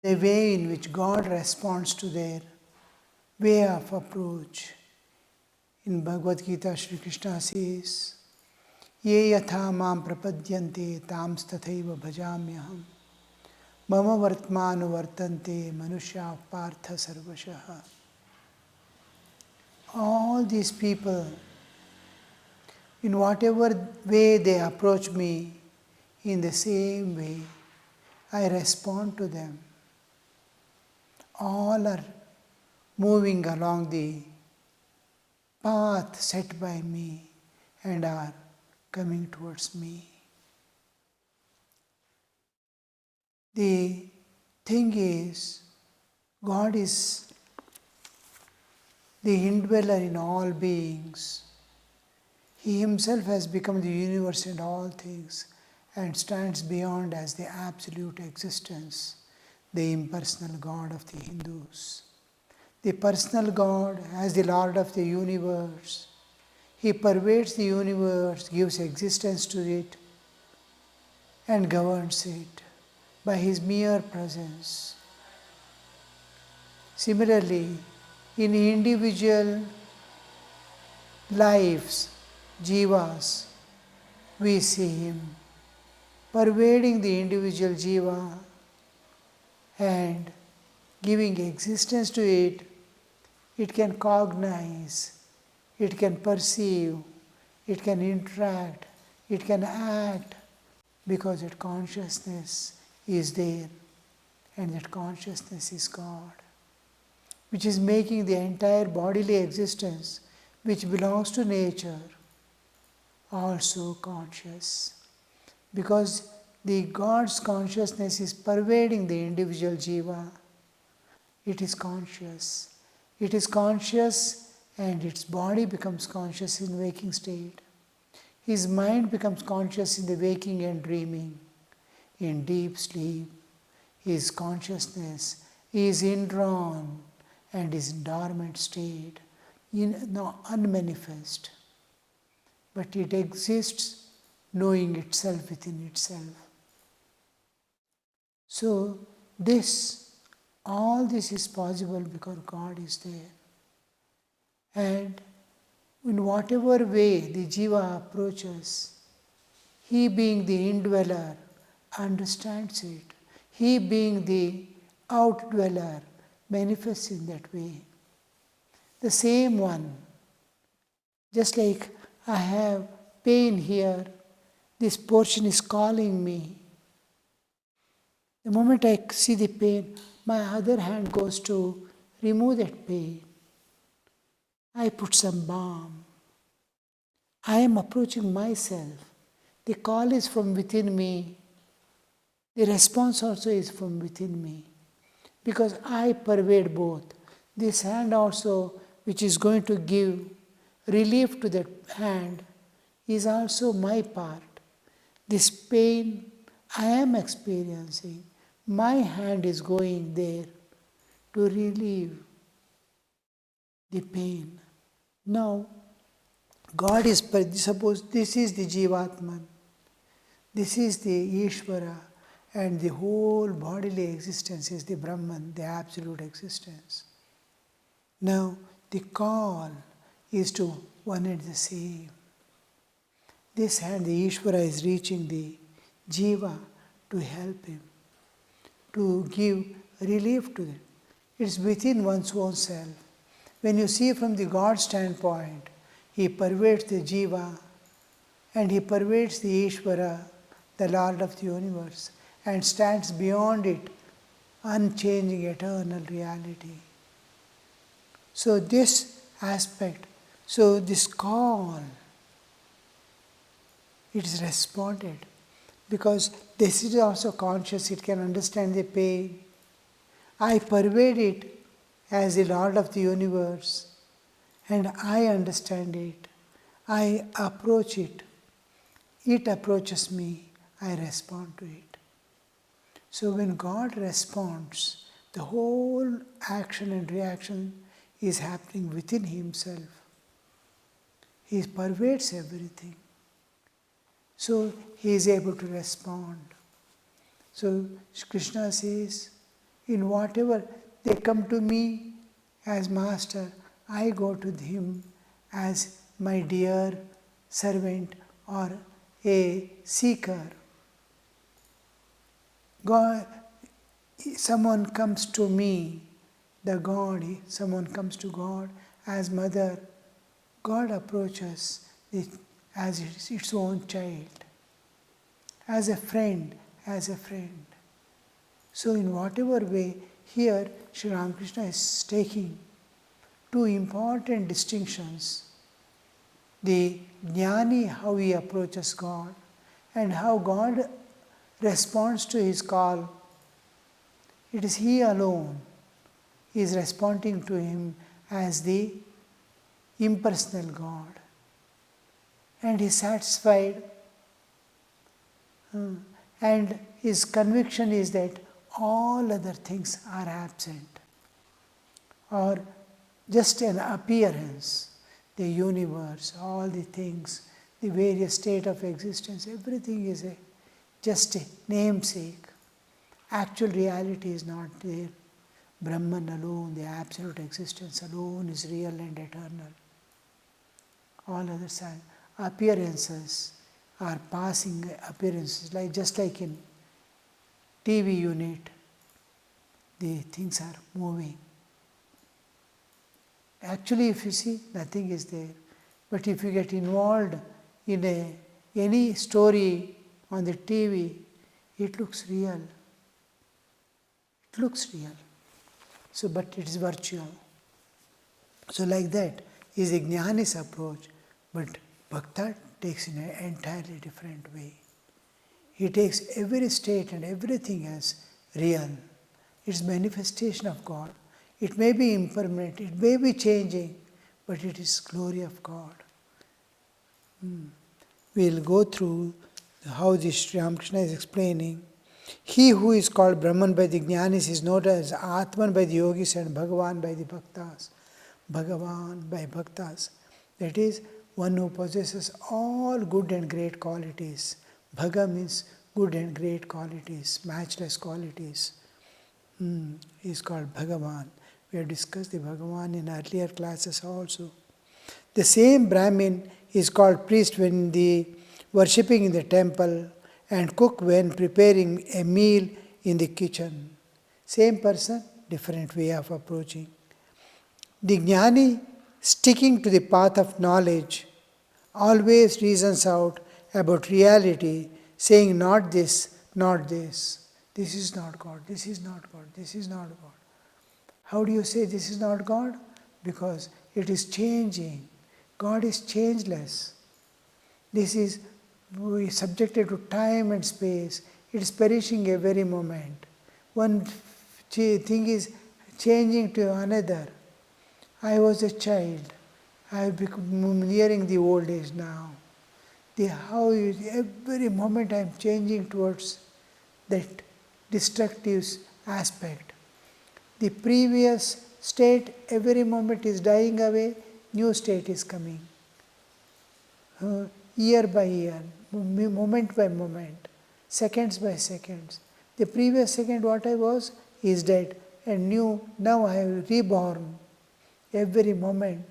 the way in which God responds to their way of approach. In Bhagavad Gita, Sri Krishna says, Ye yatha mam prapadyante tams tathaiva bhajamyaham mama vartmanu vartante manushya partha sarvashaha. All these people, in whatever way they approach me, in the same way I respond to them. All are moving along the path set by me and are coming towards me. The thing is, God is the indweller in all beings. He himself has become the universe and all things and stands beyond as the absolute existence, the impersonal God of the Hindus. The personal God as the Lord of the universe. He pervades the universe, gives existence to it, and governs it by his mere presence. Similarly, in individual lives, jivas, we see him pervading the individual jiva and giving existence to it. It can cognize, it can perceive, it can interact, it can act, because that consciousness is there, and that consciousness is God, which is making the entire bodily existence, which belongs to nature, also conscious. Because the God's consciousness is pervading the individual jiva, it is conscious. It is conscious and its body becomes conscious in waking state. His mind becomes conscious in the waking and dreaming. In deep sleep, his consciousness is indrawn and is in dormant state, unmanifest. But it exists knowing itself within itself. So all this is possible because God is there. And in whatever way the jiva approaches, he being the indweller understands it. He being the outdweller manifests in that way. The same one, just like I have pain here, this portion is calling me. The moment I see the pain, my other hand goes to remove that pain. I put some balm. I am approaching myself. The call is from within me. The response also is from within me. Because I pervade both. This hand also, which is going to give relief to that hand, is also my part. This pain I am experiencing. My hand is going there to relieve the pain. Now, God is, suppose this is the Jivatman, this is the Ishvara, and the whole bodily existence is the Brahman, the absolute existence. Now, the call is to one and the same. This hand, the Ishvara, is reaching the Jiva to help him, to give relief to it. It's within one's own self. When you see from the God standpoint, he pervades the Jiva and he pervades the Ishvara, the Lord of the universe, and stands beyond it, unchanging eternal reality. So this aspect, so this call, it is responded. Because this is also conscious, it can understand the pain. I pervade it as the Lord of the universe, and I understand it. I approach it. It approaches me. I respond to it. So when God responds, the whole action and reaction is happening within himself. He pervades everything. So he is able to respond. So Krishna says, In whatever they come to me as master, I go to him as my dear servant or a seeker. God, someone comes to me, the God, someone comes to God as mother. God approaches it as its own child, as a friend, as a friend. So in whatever way, here Sri Ramakrishna is taking two important distinctions. The jnani, how he approaches God, and how God responds to his call. It is he alone. He is responding to him as the impersonal God. And he is satisfied. And his conviction is that all other things are absent, or just an appearance. The universe, all the things, the various state of existence, everything is just a namesake. Actual reality is not there. Brahman alone, the absolute existence alone is real and eternal. All others are appearances, are passing appearances, just like in TV unit, the things are moving. Actually, if you see, nothing is there. But if you get involved in any story on the TV, it looks real. It looks real. So, but it is virtual. So, like that is a jnani's approach. But Bhakta takes in an entirely different way. He takes every state and everything as real. It's manifestation of God. It may be impermanent, it may be changing, but it is glory of God. We'll go through how this Sri Ramakrishna is explaining. He who is called Brahman by the Jnanis is known as Atman by the Yogis and Bhagavan by the Bhaktas. Bhagavan by Bhaktas. That is, one who possesses all good and great qualities. Bhaga means good and great qualities, matchless qualities. Is called Bhagavan. We have discussed the Bhagavan in earlier classes also. The same Brahmin is called priest when worshipping in the temple and cook when preparing a meal in the kitchen. Same person, different way of approaching. The jnani, sticking to the path of knowledge, always reasons out about reality, saying not this, not this. This is not God, this is not God, this is not God. How do you say this is not God? Because it is changing. God is changeless. This is subjected to time and space. It is perishing every moment. One thing is changing to another. I was a child. I have become nearing the old age now. Every moment I am changing towards that destructive aspect. The previous state, every moment is dying away, new state is coming. Year by year, moment by moment, seconds by seconds. The previous second what I was is dead, and now I am reborn. Every moment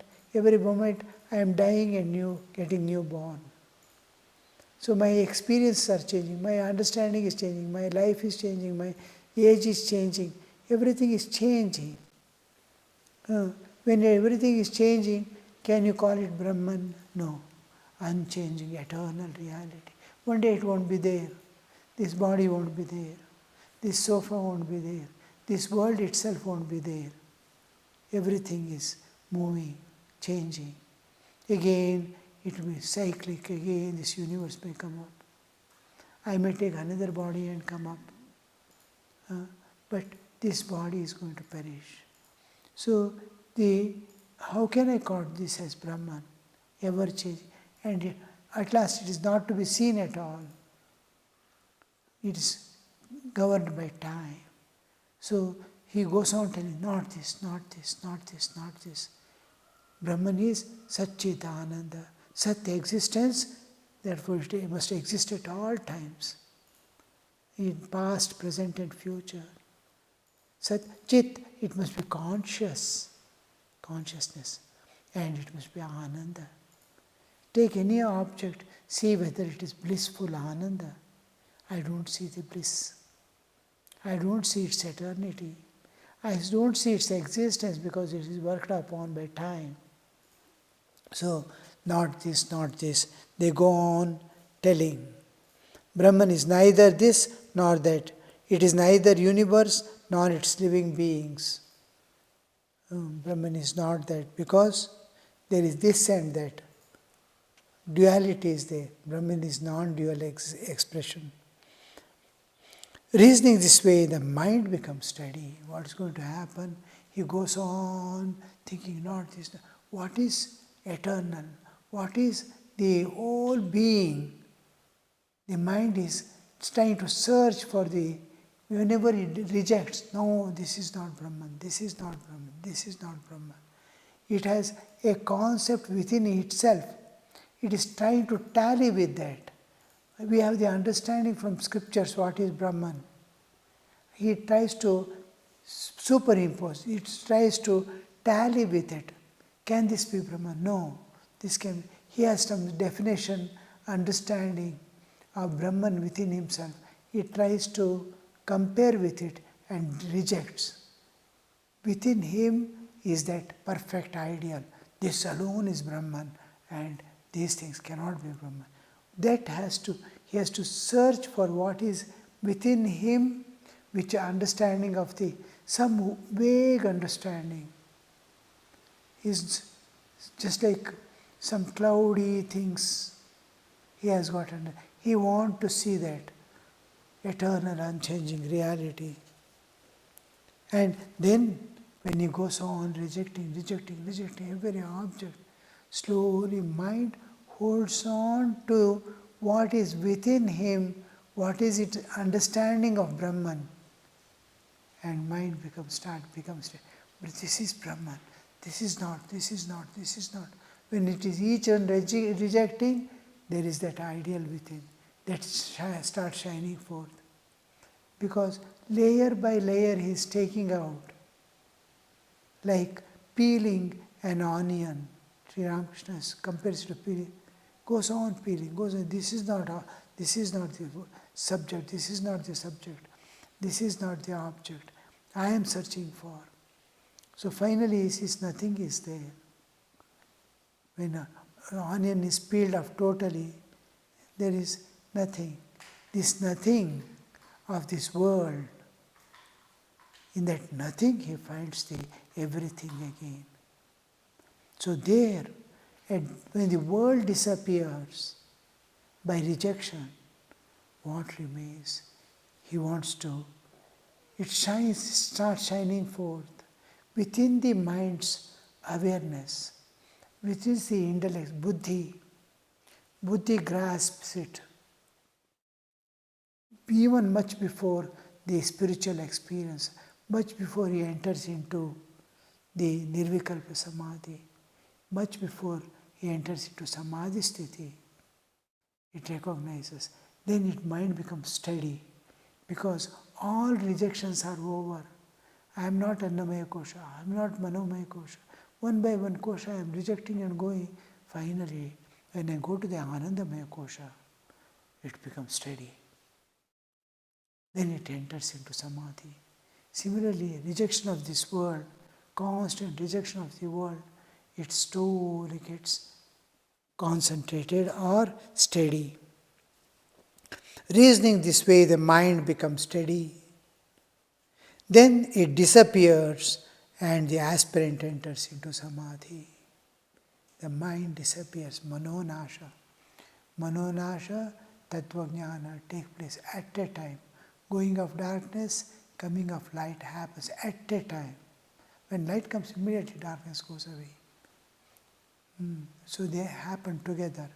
I am dying and getting newborn. So my experiences are changing, my understanding is changing, my life is changing, my age is changing, everything is changing. When everything is changing, can you call it Brahman? No. Unchanging, eternal reality. One day it won't be there. This body won't be there. This sofa won't be there. This world itself won't be there. Everything is moving, changing. Again, it will be cyclic. Again, this universe may come up. I may take another body and come up. But this body is going to perish. So, how can I call this as Brahman? Ever changing. And at last it is not to be seen at all. It is governed by time. So he goes on telling, not this, not this, not this, not this. Brahman is Satchidananda, Sat existence, therefore it must exist at all times, in past, present and future. Sat, Chit, it must be consciousness, and it must be Ananda. Take any object, see whether it is blissful Ananda. I don't see the bliss. I don't see its eternity. I don't see its existence because it is worked upon by time. So, not this, not this. They go on telling. Brahman is neither this nor that. It is neither universe nor its living beings. Brahman is not that because there is this and that. Duality is there. Brahman is non-dual expression. Reasoning this way, the mind becomes steady. What is going to happen? He goes on thinking, not this. What is eternal? What is the whole being? The mind is trying to search for the, whenever it rejects, no, this is not Brahman, this is not Brahman, this is not Brahman. It has a concept within itself. It is trying to tally with that. We have the understanding from scriptures what is Brahman. He tries to superimpose, it tries to tally with it. Can this be Brahman? No. This can. He has some definition, understanding of Brahman within himself. He tries to compare with it and rejects. Within him is that perfect ideal. This alone is Brahman and these things cannot be Brahman. He has to search for what is within him, which understanding of some vague understanding is just like some cloudy things he has got under. He wants to see that eternal, unchanging reality. And then when he goes on rejecting every object, slowly mind holds on to what is within him, what is its understanding of Brahman. And mind becomes. But this is Brahman, this is not. When it is each one rejecting, there is that ideal within that starts shining forth. Because layer by layer he is taking out, like peeling an onion. Sri Ramakrishna compares to peeling. Goes on peeling, goes on. This is not the subject, this is not the subject, this is not the object I am searching for. So finally he sees nothing is there. When an onion is peeled off totally, there is nothing. This nothing of this world, in that nothing he finds the everything again. So there, when the world disappears by rejection, what remains? He wants to, it starts shining forth within the mind's awareness, which is the intellect, buddhi. Buddhi grasps it even much before the spiritual experience, much before he enters into the nirvikalpa samadhi, much before he enters into samadhi sthiti. It recognizes. Then its mind becomes steady because all rejections are over. I am not Annamaya Kosha, I am not Manomaya Kosha. One by one kosha I am rejecting and going. Finally, when I go to the Anandamaya Kosha, it becomes steady. Then it enters into samadhi. Similarly, rejection of this world, constant rejection of the world, it slowly gets concentrated or steady. Reasoning this way, the mind becomes steady. Then it disappears and the aspirant enters into samadhi. The mind disappears, manonasha. Manonasha, tattvajnana take place at a time. Going of darkness, coming of light happens at a time. When light comes, immediately darkness goes away. So they happen together.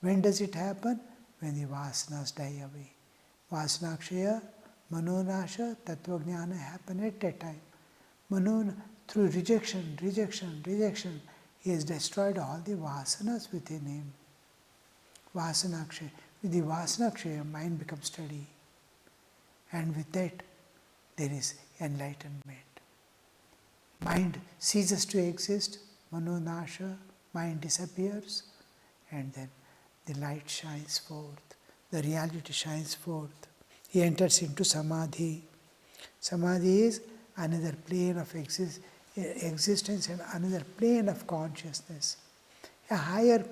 When does it happen? When the vasanas die away. Vasanakshaya, manonasha, tattvajnana happen at a time. Through rejection, he has destroyed all the vasanas within him. Vasanakshaya. With the vasanakshaya, mind becomes steady. And with that, there is enlightenment. Mind ceases to exist, manonasha, mind disappears, and then the light shines forth, the reality shines forth. He enters into samadhi. Samadhi is another plane of existence and another plane of consciousness, a higher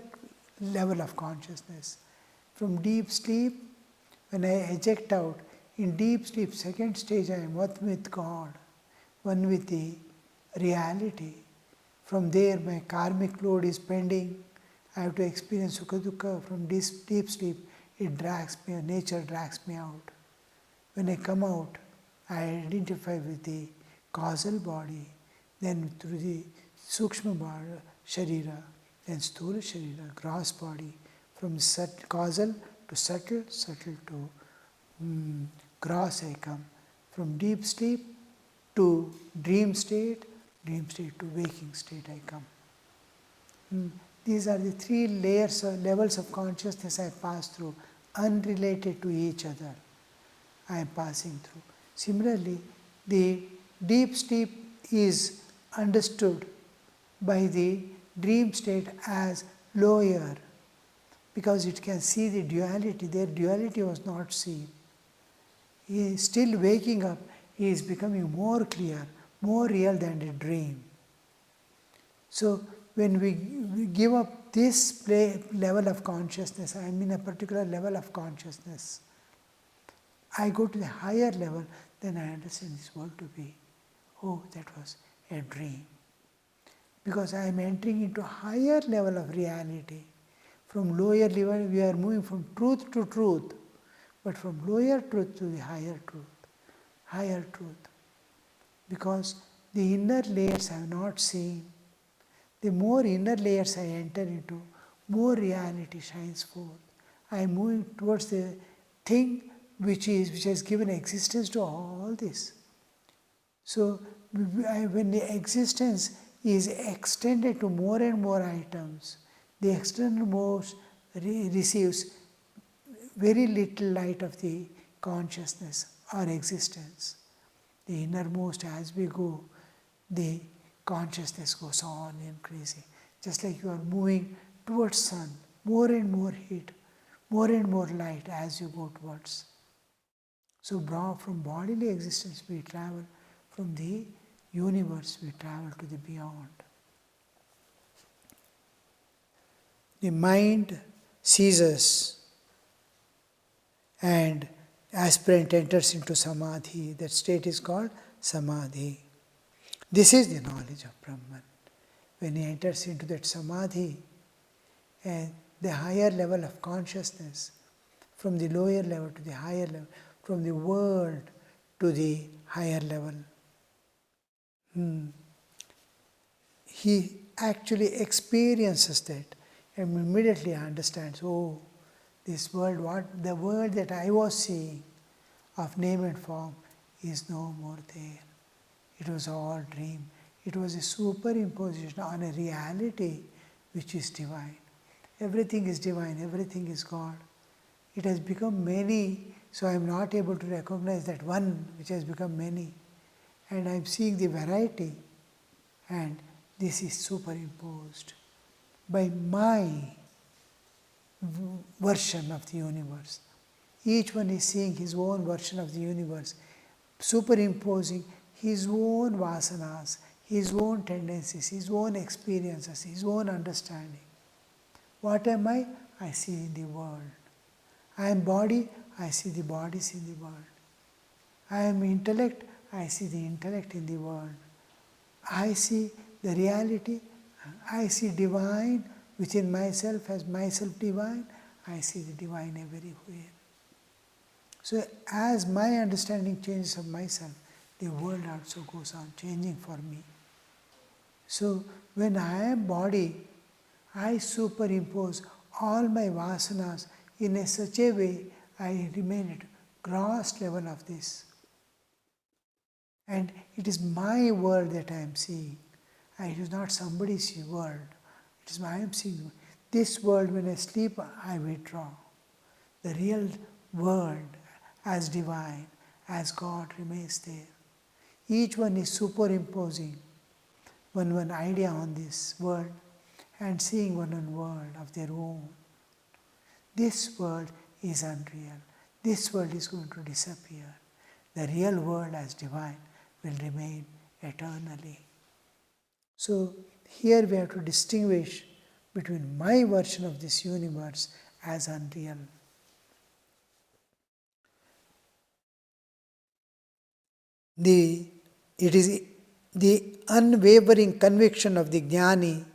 level of consciousness. From deep sleep, when I eject out, in deep sleep, second stage, I am one with God, one with the reality. From there, my karmic load is pending. I have to experience sukha dukkha. From deep sleep, it drags me, nature drags me out. When I come out, I identify with the causal body, then through the sukshma sharira, then sthula sharira, gross body, from causal to subtle, subtle to gross I come. From deep sleep to dream state to waking state I come. These are the three layers or levels of consciousness I pass through, unrelated to each other. I am passing through. Similarly, the deep sleep is understood by the dream state as lower, because it can see the duality. Their duality was not seen. He is still waking up, he is becoming more clear, more real than a dream. So when we give up this level of consciousness, I am in a particular level of consciousness, I go to the higher level, then I understand this world to be, oh, that was a dream. Because I am entering into a higher level of reality. From lower level, we are moving from truth to truth, but from lower truth to the higher truth. Because the inner layers I have not seen. The more inner layers I enter into, more reality shines forth. I am moving towards the thing which has given existence to all this. So when the existence is extended to more and more items, the externalmost receives very little light of the consciousness or existence. The innermost, as we go, the consciousness goes on increasing. Just like you are moving towards sun, more and more heat, more and more light as you go towards. So from bodily existence we travel, from the universe we travel to the beyond. The mind ceases and aspirant enters into samadhi. That state is called samadhi. This is the knowledge of Brahman. When he enters into that samadhi, and the higher level of consciousness, from the lower level to the higher level, from the world to the higher level, he actually experiences that and immediately understands, oh, this world, the world that I was seeing of name and form is no more there. It was all dream. It was a superimposition on a reality which is divine. Everything is divine, everything is God. It has become many, so I am not able to recognize that one which has become many. And I am seeing the variety, and this is superimposed by my version of the universe. Each one is seeing his own version of the universe, superimposing his own vasanas, his own tendencies, his own experiences, his own understanding. What am I? I see in the world. I am body, I see the bodies in the world. I am intellect, I see the intellect in the world. I see the reality, I see divine within myself as myself divine, I see the divine everywhere. So as my understanding changes of myself, the world also goes on changing for me. So when I am body, I superimpose all my vasanas in such a way I remain at gross level of this. And it is my world that I am seeing. It is not somebody's world. It is I am seeing. This world, when I sleep, I withdraw. The real world as divine, as God remains there. Each one is superimposing one idea on this world and seeing one world of their own. This world is unreal. This world is going to disappear. The real world as divine will remain eternally. So here we have to distinguish between my version of this universe as unreal. It is the unwavering conviction of the Jnani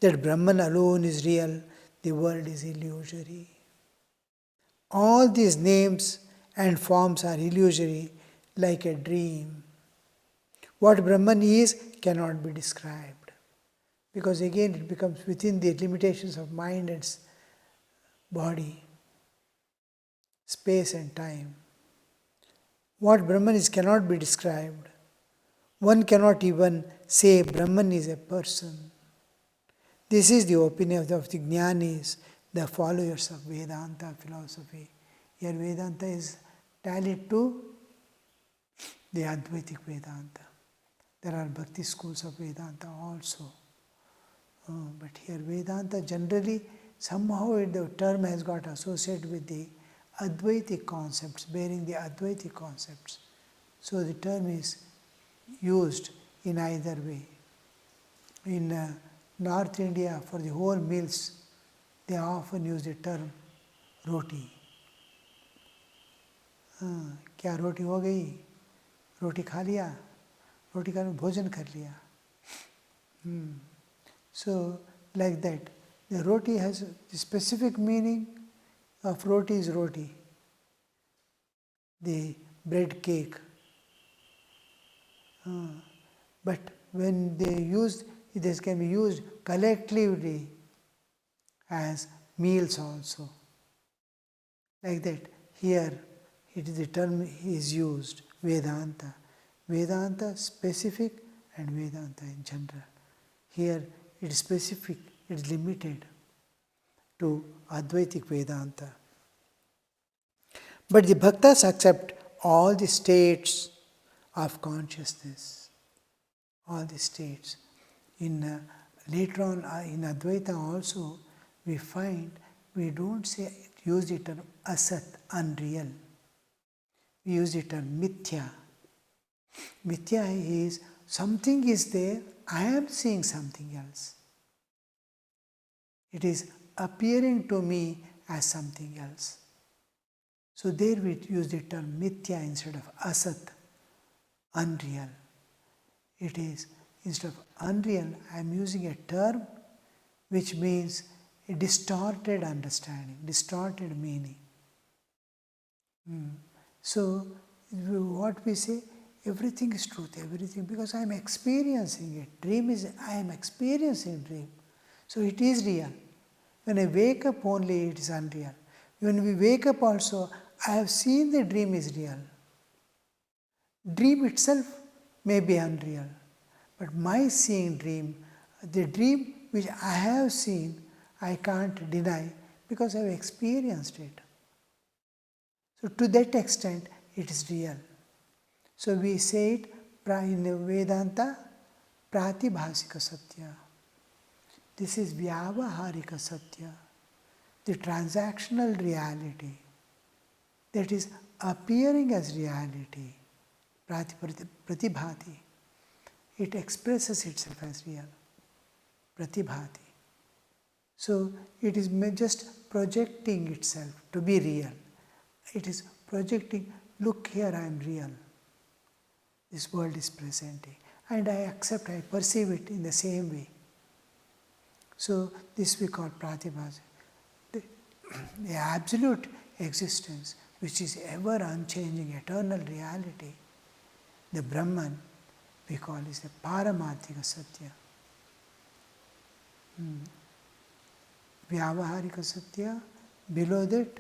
that Brahman alone is real, the world is illusory. All these names and forms are illusory, like a dream. What Brahman is cannot be described, because again it becomes within the limitations of mind and body, space and time. What Brahman is cannot be described. One cannot even say Brahman is a person. This is the opinion of the Jnanis, the followers of Vedanta philosophy. Here Vedanta is tallied to the Advaitic Vedanta. There are Bhakti schools of Vedanta also. But here Vedanta generally, somehow the term has got associated with the Advaitic concepts, bearing the Advaitic concepts. So the term is used in either way. In North India, for the whole meals, they often use the term roti. क्या रोटी हो गई? रोटी खा लिया? रोटी का भोजन कर लिया? So like that, the roti has the specific meaning of roti is roti, the bread cake. But when they use, this can be used collectively as meals also. Like that, here it is the term is used, Vedanta. Vedanta specific and Vedanta in general. Here it is specific, it is limited to Advaitic Vedanta. But the Bhaktas accept all the states of consciousness. All the states. Later on in Advaita also we find we don't use the term asat, unreal. We use the term mithya. Mithya is something is there, I am seeing something else. It is appearing to me as something else. So there we use the term mithya instead of asat, unreal. It is, instead of unreal, I am using a term which means a distorted understanding, distorted meaning. So what we say, everything is truth, everything, because I am experiencing it. Dream is, I am experiencing dream. So it is real. When I wake up only, it is unreal. When we wake up also, I have seen the dream is real. Dream itself may be unreal, but my seeing dream, the dream which I have seen, I can't deny because I have experienced it. So to that extent, it is real. So we say it in Vedanta, Pratibhasika Satya. This is Vyavaharika Satya, the transactional reality that is appearing as reality, Pratibhati. It expresses itself as real, Pratibhati. So it is just projecting itself to be real. It is projecting, look here, I am real. This world is presenting. And I accept, I perceive it in the same way. So this we call Pratibhasa. The absolute existence, which is ever unchanging, eternal reality, the Brahman, we call is the Paramarthika Satya. Vyavaharika Satya, below that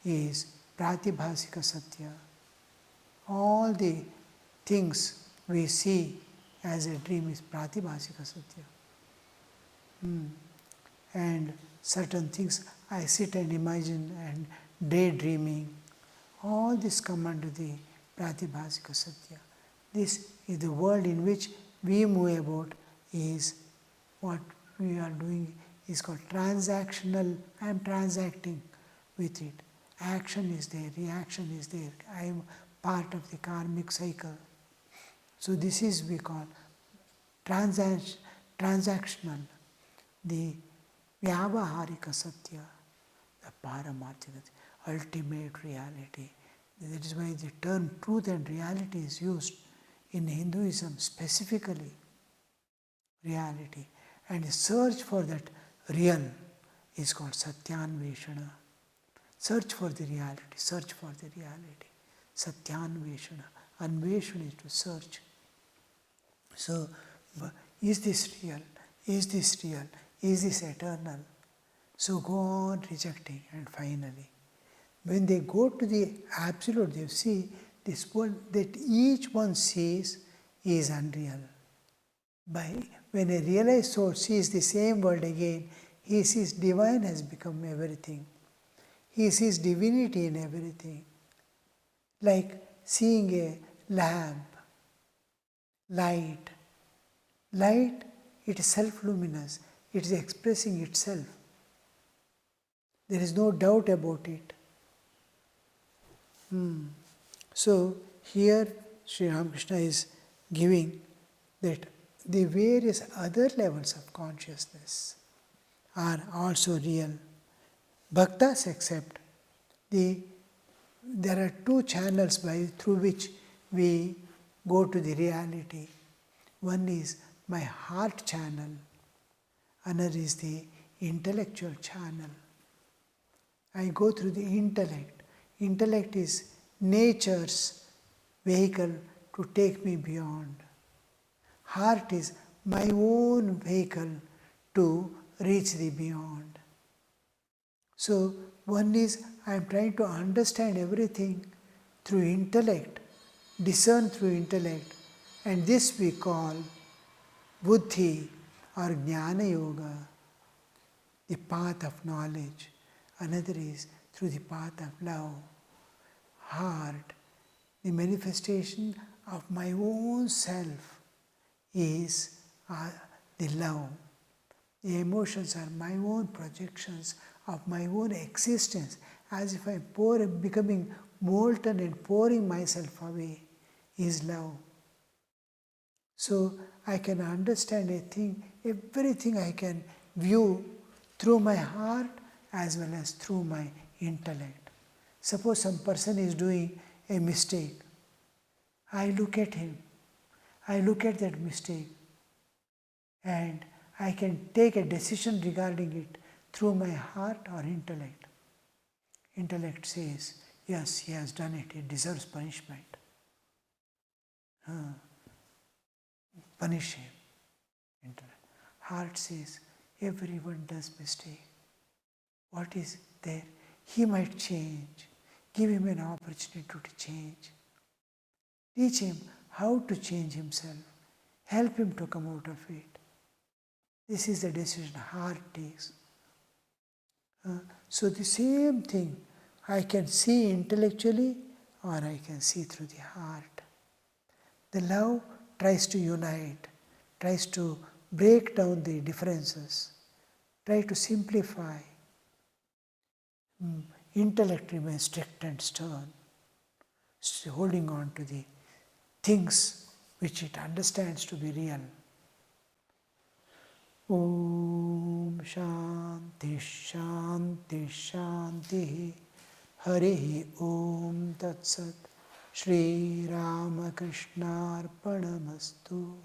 is Pratibhasika Satya. All the things we see as a dream is Pratibhasika Satya. And certain things I sit and imagine and daydreaming, all this come under the Pratibhasika Satya. This is the world in which we move about, is what we are doing is called transactional. I am transacting with it. Action is there, reaction is there. I am part of the karmic cycle. So this is we call transactional, the vyavaharika satya, the paramarthika, ultimate reality. That is why the term truth and reality is used in Hinduism specifically. Reality. And the search for that real is called Satyanveshana. Search for the reality, search for the reality. Satyanveshana. Anveshana is to search. So, is this real? Is this real? Is this eternal? So go on rejecting, and finally, when they go to the absolute, they see this world that each one sees is unreal. When a realized soul sees the same world again, he sees divine has become everything. He sees divinity in everything. Like seeing a lamp, light. Light, it is self-luminous. It is expressing itself. There is no doubt about it. So here Sri Ramakrishna is giving that the various other levels of consciousness are also real. Bhaktas accept there are two channels through which we go to the reality. One is my heart channel, another is the intellectual channel. I go through the intellect. Intellect is nature's vehicle to take me beyond. Heart is my own vehicle to reach the beyond. So one is I am trying to understand everything through intellect, discern through intellect, and this we call buddhi or jnana yoga, the path of knowledge. Another is through the path of love. Heart, the manifestation of my own self is the love. The emotions are my own projections of my own existence, as if I am becoming molten and pouring myself away, is love. So I can understand everything I can view through my heart as well as through my intellect. Suppose some person is doing a mistake. I look at him. I look at that mistake and I can take a decision regarding it through my heart or intellect. Intellect says, yes, he has done it, he deserves punishment. Punish him. Intellect. Heart says, everyone does mistake. What is there? He might change. Give him an opportunity to change. Teach him how to change himself. Help him to come out of it. This is the decision heart takes. So the same thing I can see intellectually or I can see through the heart. The love tries to unite, tries to break down the differences, try to simplify. Intellect remains strict and stern, holding on to the things which it understands to be real. Om Shanti Shanti Shanti Hare Om Tat Sat Shri Ramakrishna Arpanamastu.